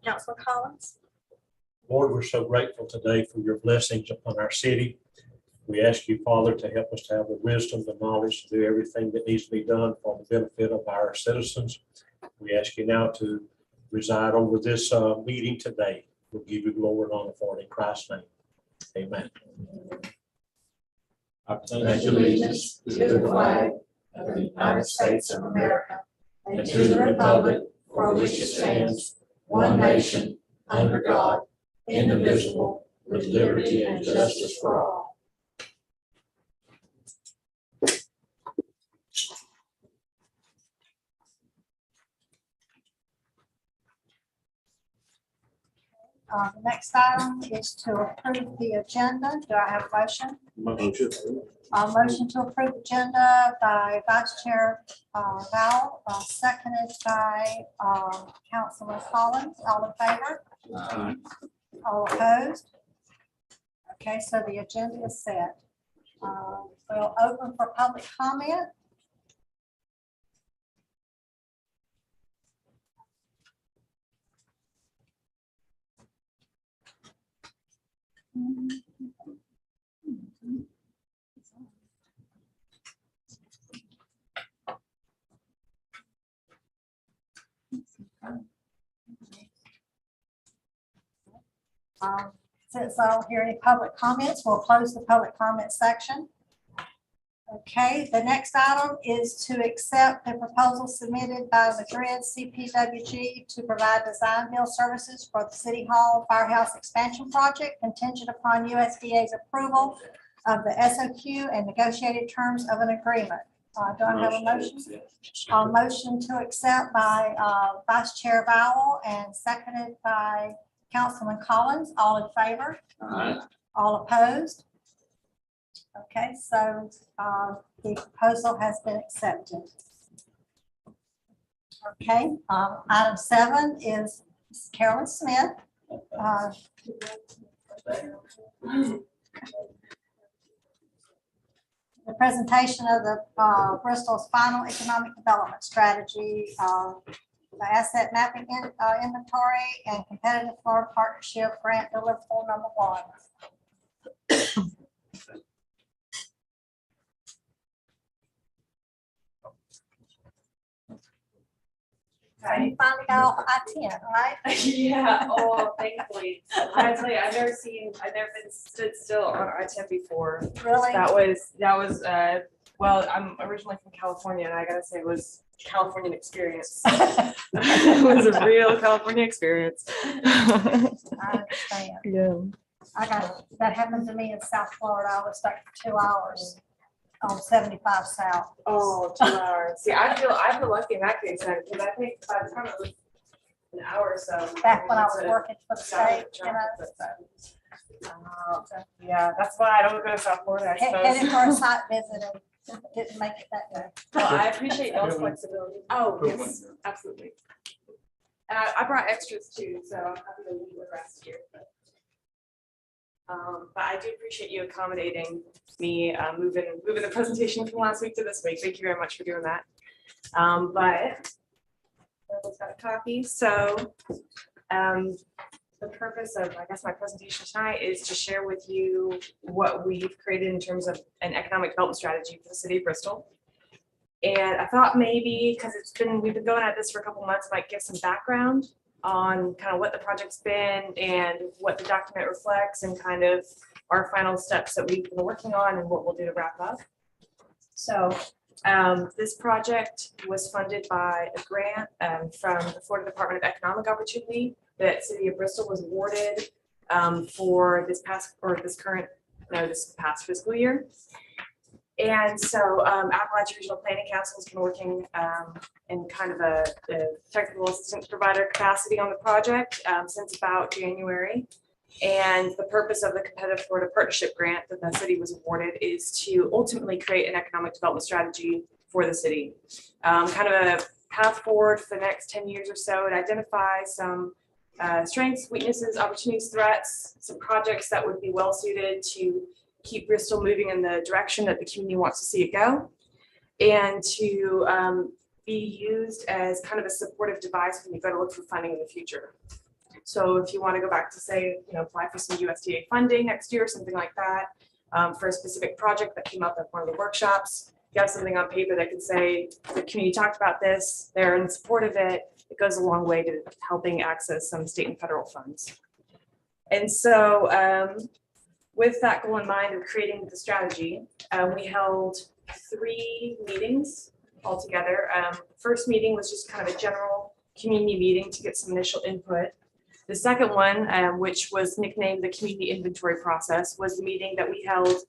Councilman Collins. Lord, we're so grateful today for your blessings upon our city. We ask you, Father, to help us to have the wisdom, the knowledge to do everything that needs to be done for the benefit of our citizens. We ask you now to reside over this meeting today. We'll give you glory and honor for it in Christ's name. Amen. I pledge allegiance to the flag of the United States of America and to the republic for which it stands, one nation, under God, indivisible, with liberty and justice for all. The next item is to approve the agenda. Do I have a motion? Motion. Motion to approve the agenda by Vice Chair Vowell, seconded by Councilman Collins. All in favor? All opposed? Okay, so the agenda is set. We'll open for public comment. Since I don't hear any public comments, we'll close the public comment section. Okay, the next item is to accept the proposal submitted by Madrid CPWG to provide design build services for the City Hall Firehouse Expansion Project contingent upon USDA's approval of the SOQ and negotiated terms of an agreement. Do I have a motion? A motion to accept by Vice Chair Vowell and seconded by Councilman Collins. All in favor? Aye. All opposed? Okay, so the proposal has been accepted. Okay, item 7 is Carolyn Smith. The presentation of the Bristol's final economic development strategy, the asset mapping inventory and competitive Florida partnership grant deliverable number 1. So you finally got off I-10, right? Yeah, oh, thankfully. I tell you, I've never been stood still on I-10 before. Really? That was, well, I'm originally from California, and I gotta say it was Californian experience. It was a real California experience. I understand. Yeah. That happened to me in South Florida. I was stuck for 2 hours on 75 South. Oh, 2 hours. See, I feel lucky in that case, because I think by the time it was an hour or so. Back when I was working for the state, you know. Yeah, that's why I don't go to South Florida, I suppose. Headed for a site visit and didn't make it that day. Well, I appreciate y'all's flexibility. Oh, yes, absolutely. And I brought extras too, so I'm happy to leave the rest here. But I do appreciate you accommodating me moving the presentation from last week to this week. Thank you very much for doing that. But everyone's got a copy. So the purpose of, I guess, my presentation tonight is to share with you what we've created in terms of an economic development strategy for the city of Bristol. And I thought maybe, because we've been going at this for a couple months, I might give some background on kind of what the project's been and what the document reflects and kind of our final steps that we've been working on and what we'll do to wrap up. So this project was funded by a grant from the Florida Department of Economic Opportunity that City of Bristol was awarded for this past fiscal year. And so Appalachian Regional Planning Council has been working in kind of a technical assistance provider capacity on the project since about January. And the purpose of the Competitive Florida Partnership Grant that the city was awarded is to ultimately create an economic development strategy for the city. Kind of a path forward for the next 10 years or so. It identifies some strengths, weaknesses, opportunities, threats, some projects that would be well suited to keep Bristol moving in the direction that the community wants to see it go, and to be used as kind of a supportive device when you go to look for funding in the future. So if you want to go back to say, apply for some USDA funding next year, something like that, for a specific project that came up at one of the workshops, you have something on paper that can say, the community talked about this, they're in support of it. It goes a long way to helping access some state and federal funds. And so with that goal in mind of creating the strategy, we held 3 meetings altogether. First meeting was just kind of a general community meeting to get some initial input. The second one, which was nicknamed the community inventory process, was the meeting that we held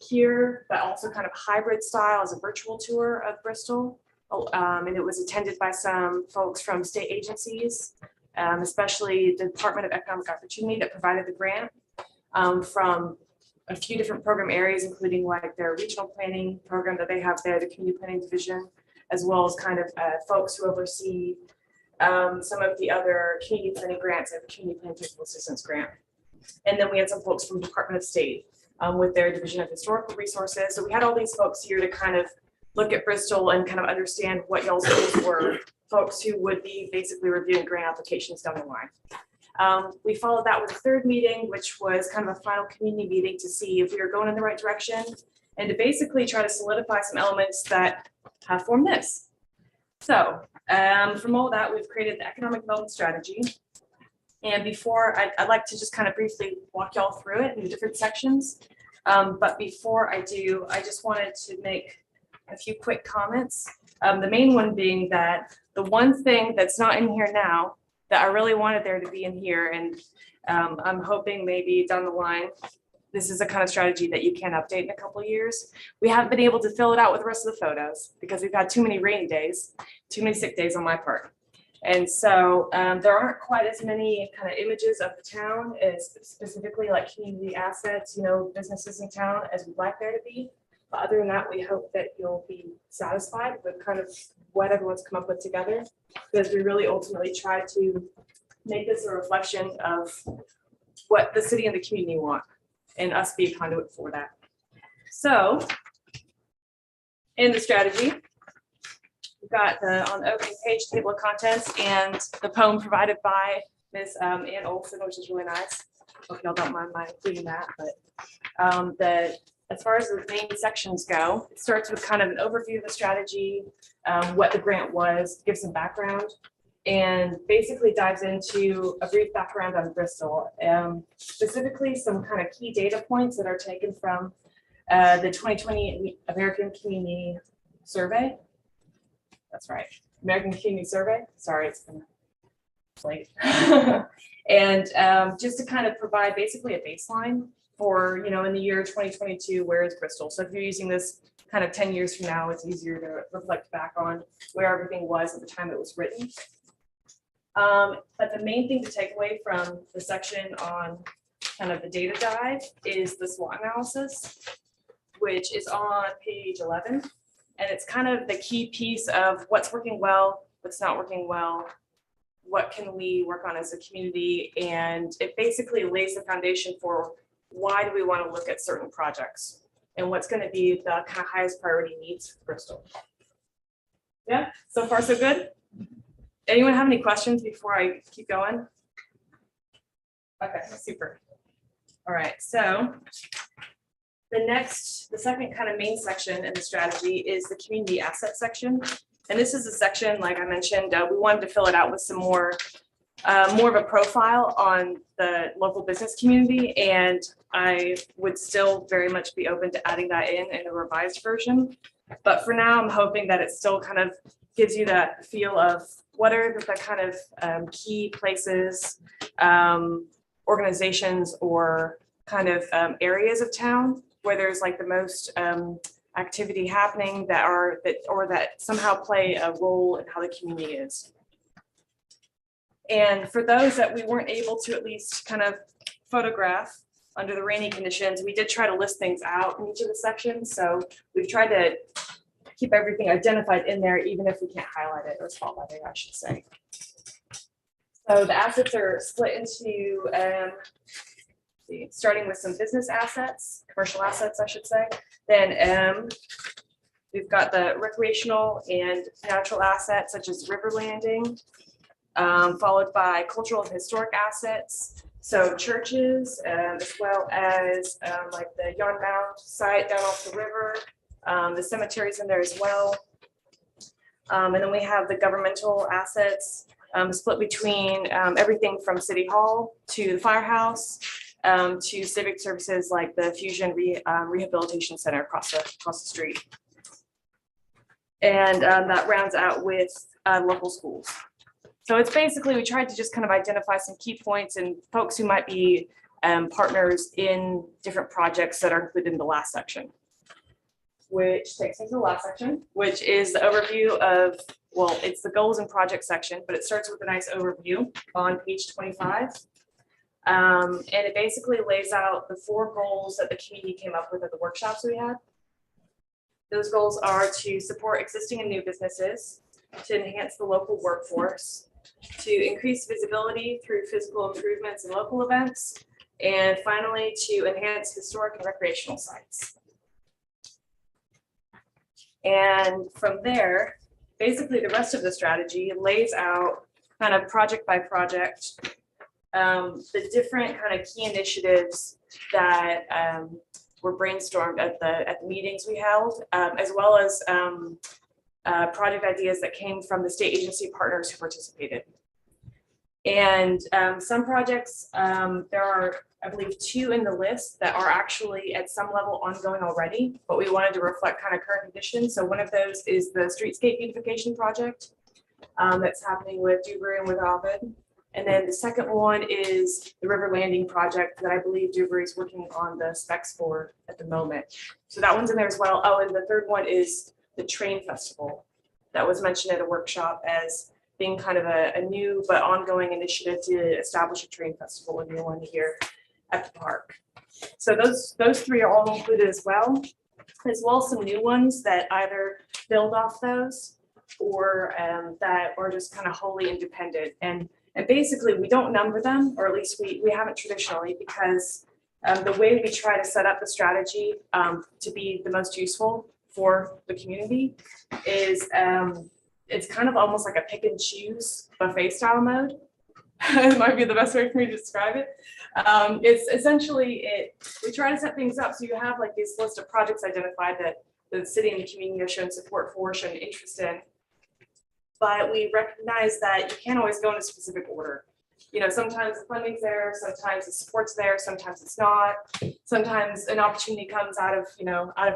here, but also kind of hybrid style as a virtual tour of Bristol. And it was attended by some folks from state agencies, especially the Department of Economic Opportunity that provided the grant, from a few different program areas, including like their regional planning program that they have there, the community planning division, as well as kind of folks who oversee some of the other community planning grants and the community planning technical assistance grant. And then we had some folks from Department of State with their Division of Historical Resources. So we had all these folks here to kind of look at Bristol and kind of understand what y'all's goals were, folks who would be basically reviewing grant applications down the line. We followed that with a third meeting, which was kind of a final community meeting to see if we were going in the right direction and to basically try to solidify some elements that have formed this. So from all that, we've created the economic development strategy. And before, I'd like to just kind of briefly walk y'all through it in different sections. But before I do, I just wanted to make a few quick comments. The main one being that the one thing that's not in here now that I really wanted there to be in here, and I'm hoping maybe down the line, this is a kind of strategy that you can update in a couple of years. We haven't been able to fill it out with the rest of the photos because we've had too many rainy days, too many sick days on my part. And so there aren't quite as many kind of images of the town as specifically like community assets, businesses in town as we'd like there to be. But other than that, we hope that you'll be satisfied with kind of what everyone's come up with together, because we really ultimately try to make this a reflection of what the city and the community want and us be a conduit for that. So in the strategy, we've got on the opening page table of contents and the poem provided by Ms. Ann Olson, which is really nice. Hope y'all don't mind my including that, but as far as the main sections go, it starts with kind of an overview of the strategy, what the grant was, gives some background, and basically dives into a brief background on Bristol, specifically some kind of key data points that are taken from the 2020 American Community Survey. That's right, American Community Survey. Sorry, it's been late. And just to kind of provide basically a baseline for, in the year 2022, where is Bristol? So if you're using this kind of 10 years from now, it's easier to reflect back on where everything was at the time it was written. But the main thing to take away from the section on kind of the data dive is the SWOT analysis, which is on page 11. And it's kind of the key piece of what's working well, what's not working well, what can we work on as a community, and it basically lays the foundation for why do we want to look at certain projects and what's going to be the kind of highest priority needs for Bristol. Yeah, so far so good. Anyone have any questions before I keep going? Okay, super. All right, so the second kind of main section in the strategy is the community asset section. And this is a section, like I mentioned, we wanted to fill it out with some more of a profile on the local business community. And I would still very much be open to adding that in a revised version. But for now, I'm hoping that it still kind of gives you that feel of what are the kind of key places, organizations, or kind of areas of town where there's like the most activity happening that somehow play a role in how the community is. And for those that we weren't able to at least kind of photograph under the rainy conditions, we did try to list things out in each of the sections. So we've tried to keep everything identified in there, even if we can't highlight it or spotlight it, I should say. So the assets are split into, starting with some business assets, commercial assets, I should say. Then we've got the recreational and natural assets, such as river landing, followed by cultural and historic assets. So churches, as well as like the Yarn Mound site down off the river, the cemeteries in there as well. And then we have the governmental assets split between everything from City Hall to the firehouse to civic services like the Fusion Rehabilitation Center across the street. And that rounds out with local schools. So it's basically, we tried to just kind of identify some key points and folks who might be partners in different projects that are included in the last section. Which takes me to the last section, which is the overview of, well, it's the goals and project section, but it starts with a nice overview on page 25. And it basically lays out the 4 goals that the community came up with at the workshops we had. Those goals are to support existing and new businesses, to enhance the local workforce, to increase visibility through physical improvements and local events, and finally, to enhance historic and recreational sites. And from there, basically the rest of the strategy lays out kind of project by project, the different kind of key initiatives that were brainstormed at the meetings we held, as well as project ideas that came from the state agency partners who participated. And some projects, there are, I believe, 2 in the list that are actually at some level ongoing already, but we wanted to reflect kind of current conditions. So one of those is the streetscape beautification project that's happening with Dewberry and with Ovid. And then the second one is the river landing project that I believe Dewberry is working on the specs for at the moment. So that one's in there as well. Oh, and the third one is the train festival that was mentioned at a workshop as being kind of a new but ongoing initiative to establish a train festival in the one here at the park. So those 3 are all included as well as some new ones that either build off those or that are just kind of wholly independent. And basically we don't number them, or at least we haven't traditionally, because the way we try to set up the strategy to be the most useful for the community is it's kind of almost like a pick and choose buffet style mode. It might be the best way for me to describe it. It's essentially we try to set things up so you have like this list of projects identified that the city and the community have shown support for, shown interest in. But we recognize that you can't always go in a specific order. You know, sometimes the funding's there, sometimes the support's there, sometimes it's not. Sometimes an opportunity comes out of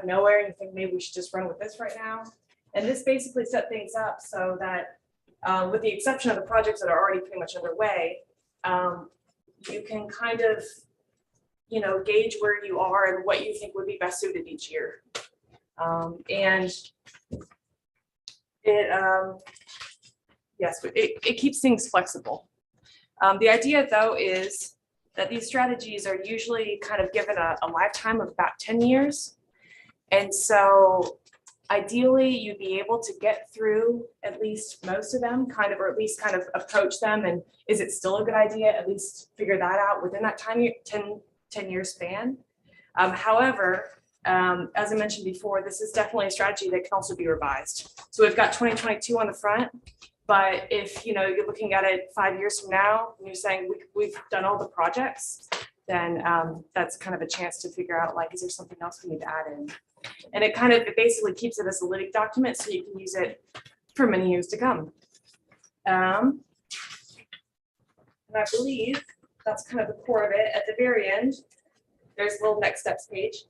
nowhere and you think maybe we should just run with this right now. And this basically set things up so that with the exception of the projects that are already pretty much underway, you can kind of, gauge where you are and what you think would be best suited each year. And it keeps things flexible. The idea though is that these strategies are usually kind of given a lifetime of about 10 years. And so ideally you'd be able to get through at least most of them or at least kind of approach them. And is it still a good idea? At least figure that out within that 10-year span. However, as I mentioned before, this is definitely a strategy that can also be revised. So we've got 2022 on the front, but if you're looking at it 5 years from now and you're saying we've done all the projects, then that's kind of a chance to figure out, like, is there something else we need to add in? And it basically keeps it as a living document so you can use it for many years to come. And I believe that's kind of the core of it. At the very end, there's a little next steps page.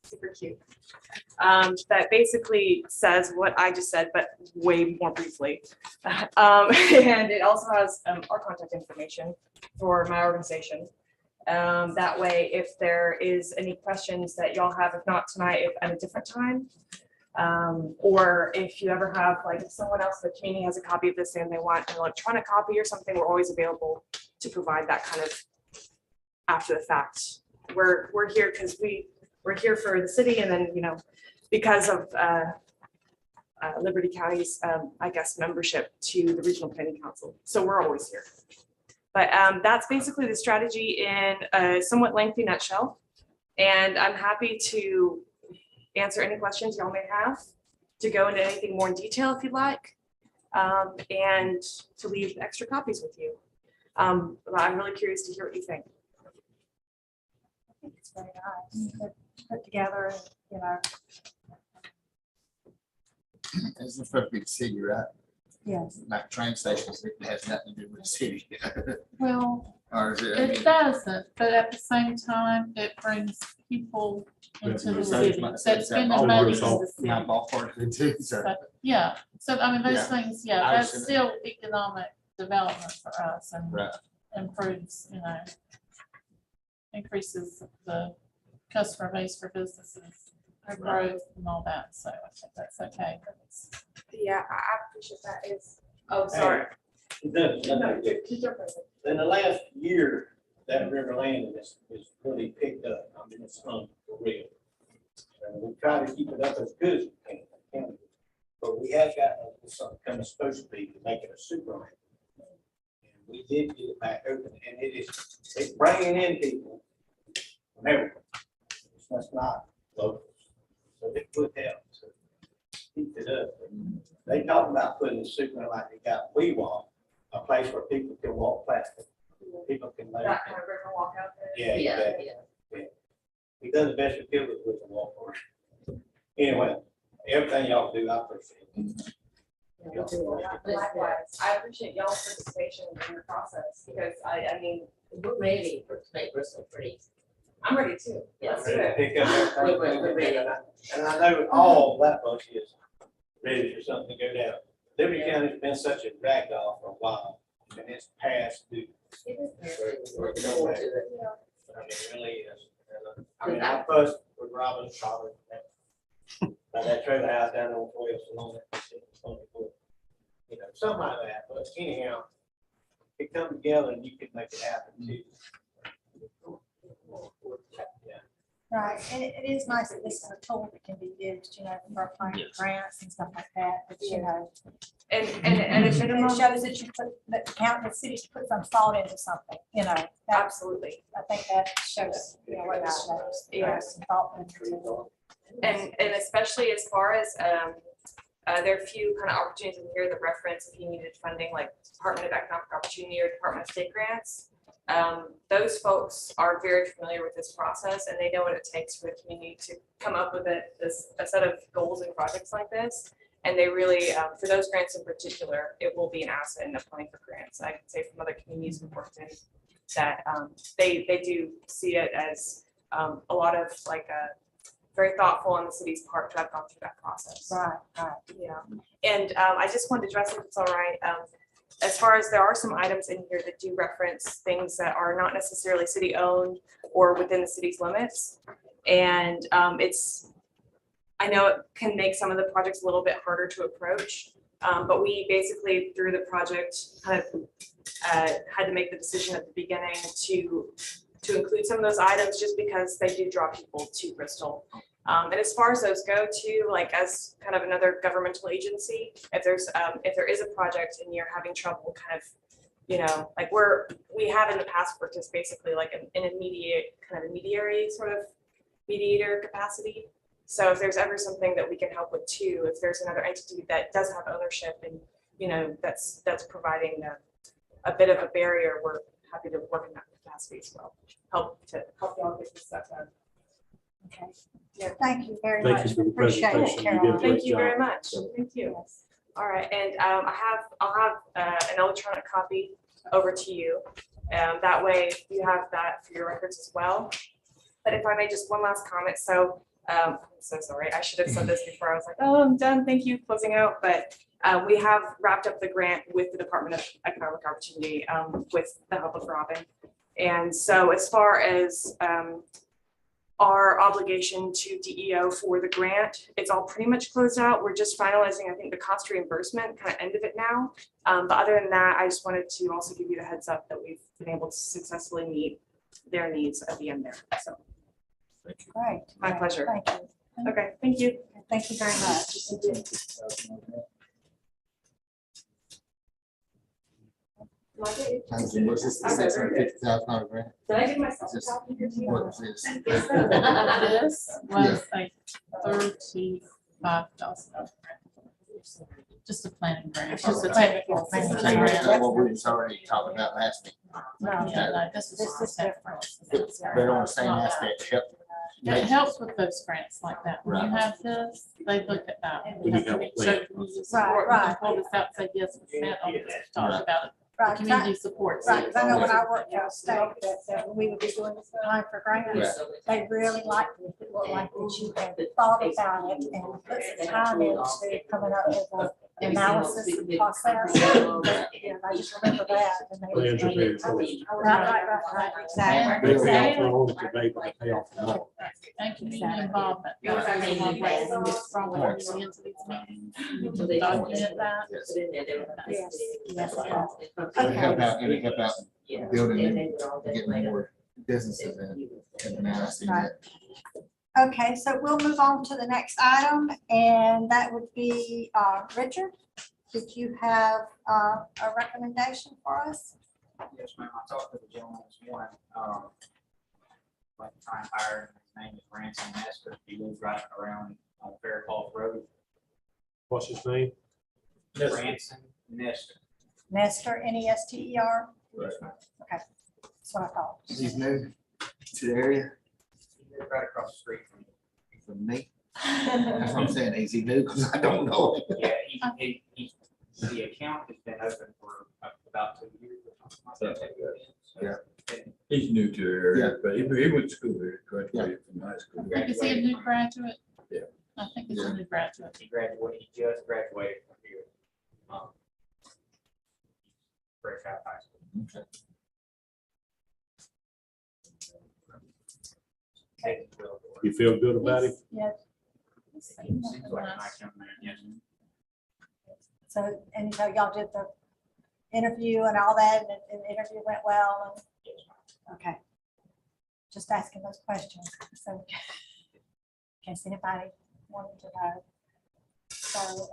Super cute. That basically says what I just said, but way more briefly. And it also has our contact information for my organization. That way, if there is any questions that y'all have, if not tonight, if at a different time, or if you ever have, like, if someone else in the community has a copy of this and they want an electronic copy or something, we're always available to provide that kind of after the fact. We're here because we're here for the city, and then because of Liberty County's I guess membership to the Regional Planning Council, so we're always here. But that's basically the strategy in a somewhat lengthy nutshell, and I'm happy to answer any questions y'all may have, to go into anything more in detail if you'd like. and to leave extra copies with you. But I'm really curious to hear what you think. I think it's very nice, put together, you know, It's supposed to be the city, right? yes. Like train stations, it has nothing to do with the city. Well, Or is it? I it mean, doesn't, but at the same time, it brings people into the so it's city my- that so it's spend that the money in ballpark, the city. My ballpark, too, so. So, yeah, so I mean, those Yeah. things, yeah, I that's understand still economic development for us and Right. improves, you know, increases the customer base for businesses, our growth and all that, so I think that's okay. But it's- Yeah, I appreciate that. Oh, sorry. It does. No, keep your present. In the last year, that river landing is really picked up. I mean, it's for real. And we try to keep it up as good as we can. But we have got something coming supposed to be to make it a super land. And we did get it back open, and it's bringing in people from everywhere. It's just not locals. So it would help to keep it up. They talk about putting a super like they got We Walk, a place where people can walk plastic. People can lay. That kind of river walk out there. Yeah, exactly. We done the best we could with the walk for it. Anyway, everything y'all do, I appreciate. Likewise, I appreciate y'all's participation in the process because I mean, We're ready to make Bristol pretty. I'm ready too. Let's do it. Pick up everything. We're ready. And I know all that bunch is ready for something to go down. Liberty County's been such a drag off for a while, and it's past due. We're looking forward to it. I mean, it really is. And, I mean, I fussed with Robin probably. By that trailer house down on 12, along that. You know, something like that, but anyhow, it come together and you can make it happen too. Yeah. Right, and it is nice that this is a tool that can be used, you know, for applying Yes. grants and stuff like that, but you know. And at a minimum, It shows that you put, that the county, the cities put some thought into something, you know, that, absolutely. I think that shows, you know, what that shows. Yeah. Some thought into it. And especially as far as, there are a few kind of opportunities in here that reference if you needed funding, like Department of Economic Opportunity or Department of State Grants. Those folks are very familiar with this process and they know what it takes for the community to come up with a set of goals and projects like this. And they really, for those grants in particular, it will be an asset in applying for grants. I can say from other communities we've worked in that they do see it as a lot of like very thoughtful on the city's part to have gone through that process. Right, right. Yeah, and I just wanted to address, if it's all right, as far as there are some items in here that do reference things that are not necessarily city-owned or within the city's limits. And I know it can make some of the projects a little bit harder to approach, but we basically, through the project, kind of had to make the decision at the beginning to include some of those items just because they do draw people to Bristol. And as far as those go to, like as kind of another governmental agency, if there is a project and you're having trouble kind of, you know, like we have in the past worked as basically like an intermediate kind of intermediary sort of mediator capacity. So if there's ever something that we can help with too, if there's another entity that does have ownership and, you know, that's providing a bit of a barrier, we're happy to work in that capacity as well. Help y'all get this stuff done. Okay. Yeah, thank you very Thank much. you for the Appreciate it, presentation. You did Carol. great Thank you very job. much. Thank you. Yes. All right, and I'll have an electronic copy over to you. That way you have that for your records as well. But if I may, just one last comment. So I'm so sorry. I should have said this before. I was like, oh, I'm done. Thank you. Closing out. But we have wrapped up the grant with the Department of Economic Opportunity with the help of Robin. And so as far as our obligation to DEO for the grant, it's all pretty much closed out. We're just finalizing, I think, the cost reimbursement kind of end of it now. But other than that, I just wanted to also give you the heads up that we've been able to successfully meet their needs at the end there. So, Great. My Yeah, pleasure. Thank you. okay, thank you. Thank you very much. Was this the $650,000 grant? Did I give myself a Is this- copy here too? What is this? This was like $35,000. Just a planning grant. It's just a technical technical grant. planning grant. What we was already talking about last week. No, Yeah, no, this is This is different. They're on the same aspect. Yep. It helps with those grants like that. When you Right. have this, they look at that. We need to have a plan. Right. Hold us out, say, yes, we spent on this, talk about it. The right, 'cause community supports right, it. 'cause I know when I worked for the state, that we would be doing this time for grants. They really liked it, it looked like that you had thought about it and put some time into coming up with an analysis and process. Yeah, I just remember that. And they- Plans are very important. Right, exactly. They pay off the loan today, but they pay off tomorrow. And community involvement. That's really one way to get strong into these meetings. Document that. Yes. Yes, yes, It'll help out, it'll help out Yeah. building And and they were all done getting later. more businesses in now I see that. Okay, so we'll move on to the next item, and that would be, Richard, did you have, a recommendation for us? Yes, ma'am, I talked to the gentleman this morning, like to try and hire, him. His name is Ransom Nestor, he lives right around on Faircloth Road. What's his name? Ransom Nestor. Nestor, Nester? Right. Okay, that's what I thought. He's new to the area He lives right across the street from me. from me. That's what I'm saying. Is he new? Because I don't know him. Yeah, the account has been open for about 2 years. or something like that. Yeah. And He's new to the area, but he went to school here, graduated from high school. I think, is he a new graduate? Yeah. I think he's a new graduate. he just graduated from here. Fresh out of high school. Takes it well. You feel good about him? Yeah, Seems like a nice young man, yes. so, and so y'all did the interview and all that, and the interview went well, and, Yes, ma'am. okay. Just asking those questions, so, in case anybody wanted to know. So,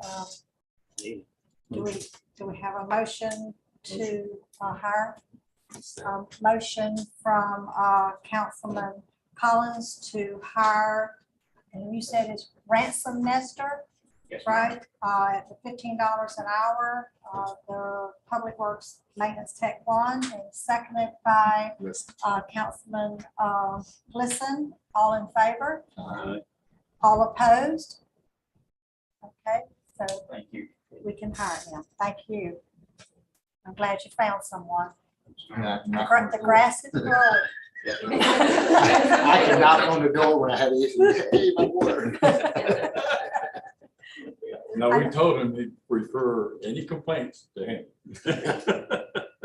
do we have a motion to hire? Motion from Councilman Collins to hire, and you said it's Ransom Nestor, Yes, ma'am. right? At the $15 an hour, the Public Works Maintenance Tech 1, and seconded by Listen. Councilman Glisson. All in favor? Aye. All opposed? Okay, so Thank you. we can hire him. Thank you. I'm glad you found someone. The grass is growing. I can knock on the door when I have issues. Hey, my water. No, we told him we refer any complaints to him.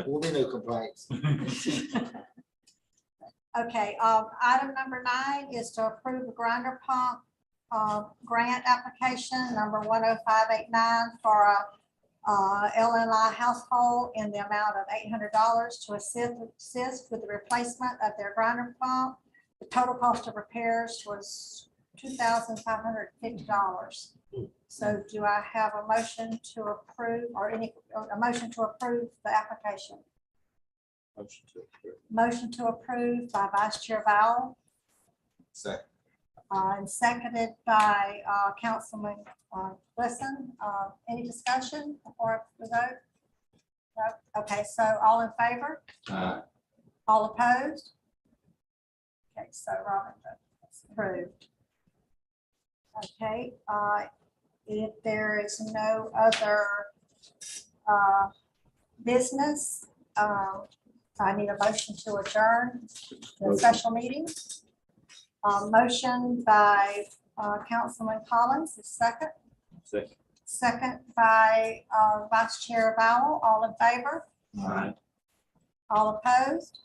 Will be no complaints. Okay, item number 9 is to approve a grinder pump grant application number 10589 for a LNI household in the amount of $800 to assist with the replacement of their grinder pump. The total cost of repairs was $2,550. So do I have a motion to approve, or a motion to approve the application? Motion to approve by Vice Chair Vowell, Second. and seconded by Councilman Glisson. Any discussion before we vote? No? Okay, so all in favor? All opposed? Okay, so Robin, that's approved. Okay, if there is no other business, I need a motion to adjourn the special meeting. Motion by Councilman Collins, is second. Second by Vice Chair Vowell. All in favor? Aye. All opposed?